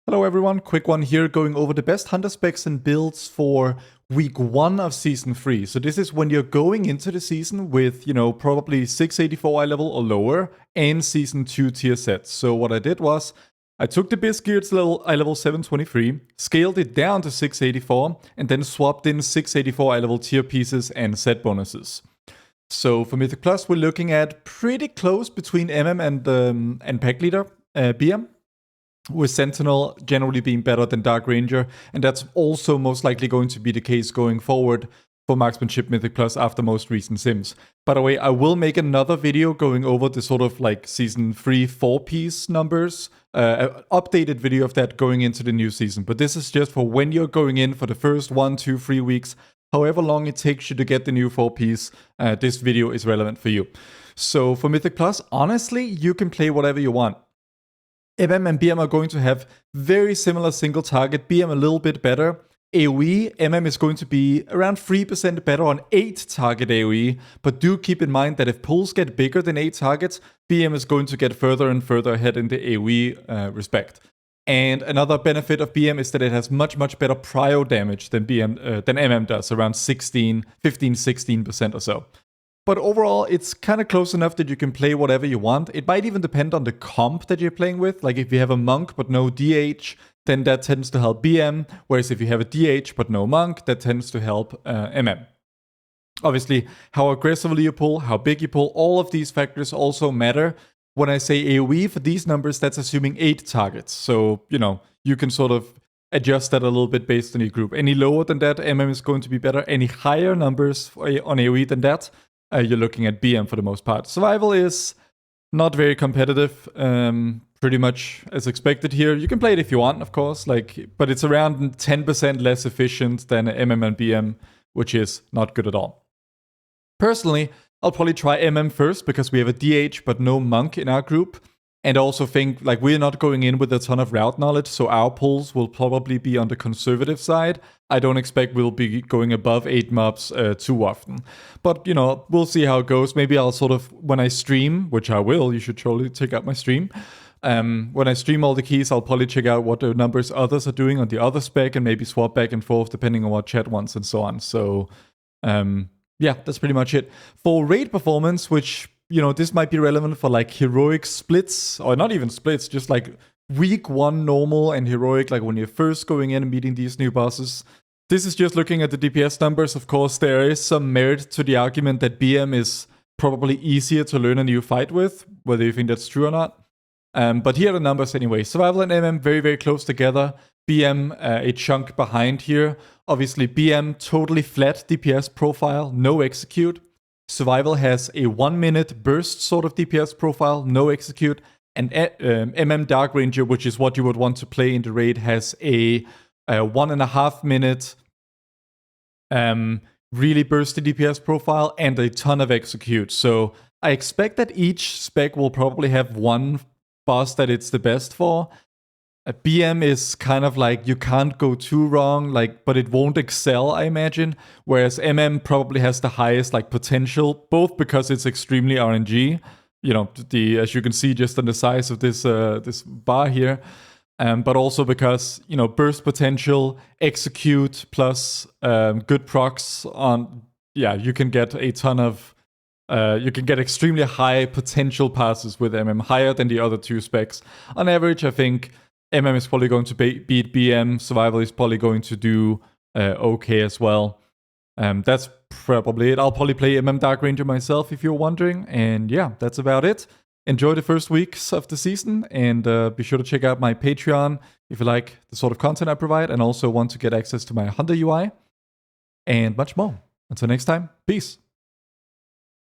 Hello everyone, quick one here going over the best hunter specs and builds for week 1 of season 3. So this is when you're going into the season with, probably 684 eye level or lower and season 2 tier sets. So what I did was I took the Biscuit's eye level 723, scaled it down to 684, and then swapped in 684 eye level tier pieces and set bonuses. So for Mythic Plus, we're looking at pretty close between MM and Pack Leader, BM. With Sentinel generally being better than Dark Ranger, and that's also most likely going to be the case going forward for Marksmanship Mythic Plus after most recent sims. By the way, I will make another video going over the sort of like Season 3 4-piece numbers, an updated video of that going into the new season, but this is just for when you're going in for the first 1, 2, 3 weeks, however long it takes you to get the new 4-piece, this video is relevant for you. So for Mythic Plus, honestly, you can play whatever you want. MM and BM are going to have very similar single target, BM a little bit better. AoE, MM is going to be around 3% better on 8 target AoE, but do keep in mind that if pools get bigger than 8 targets, BM is going to get further and further ahead in the AoE respect. And another benefit of BM is that it has much better prio damage than MM does, around 15-16% or so. But overall, it's kind of close enough that you can play whatever you want. It might even depend on the comp that you're playing with. Like if you have a monk but no DH, then that tends to help BM. Whereas if you have a DH but no monk, that tends to help MM. Obviously, how aggressively you pull, how big you pull, all of these factors also matter. When I say AoE for these numbers, that's assuming 8 targets. So, you can sort of adjust that a little bit based on your group. Any lower than that, MM is going to be better. Any higher numbers on AoE than that, you're looking at BM for the most part. Survival is not very competitive, pretty much as expected here. You can play it if you want, of course, but it's around 10% less efficient than MM and BM, which is not good at all. Personally, I'll probably try MM first because we have a DH but no monk in our group. And also think, we're not going in with a ton of route knowledge, so our pulls will probably be on the conservative side. I don't expect we'll be going above 8 mobs too often. But, we'll see how it goes. Maybe I'll sort of, when I stream, which I will, you should totally check out my stream. When I stream all the keys, I'll probably check out what the numbers others are doing on the other spec and maybe swap back and forth depending on what chat wants and so on. So, yeah, that's pretty much it. For raid performance, which this might be relevant for heroic splits, or not even splits, just week 1 normal and heroic, when you're first going in and meeting these new bosses. This is just looking at the DPS numbers. Of course, there is some merit to the argument that BM is probably easier to learn a new fight with, whether you think that's true or not. But here are the numbers anyway. Survival and MM very close together. BM a chunk behind here. Obviously, BM totally flat DPS profile, no execute. Survival has a 1-minute burst sort of DPS profile, no execute, and MM Dark Ranger, which is what you would want to play in the raid, has a 1.5-minute really bursty DPS profile and a ton of execute. So I expect that each spec will probably have one boss that it's the best for. BM is kind of you can't go too wrong, but it won't excel, I imagine. Whereas MM probably has the highest potential, both because it's extremely RNG. As you can see just on the size of this this bar here, but also because burst potential, execute plus good procs on. Yeah, you can get a ton of. You can get extremely high potential passes with MM, higher than the other 2 specs. On average, I think MM is probably going to beat BM. Survival is probably going to do okay as well. That's probably it. I'll probably play MM Dark Ranger myself if you're wondering. And yeah, that's about it. Enjoy the first weeks of the season. And be sure to check out my Patreon if you like the sort of content I provide and also want to get access to my Hunter UI. And much more. Until next time, peace.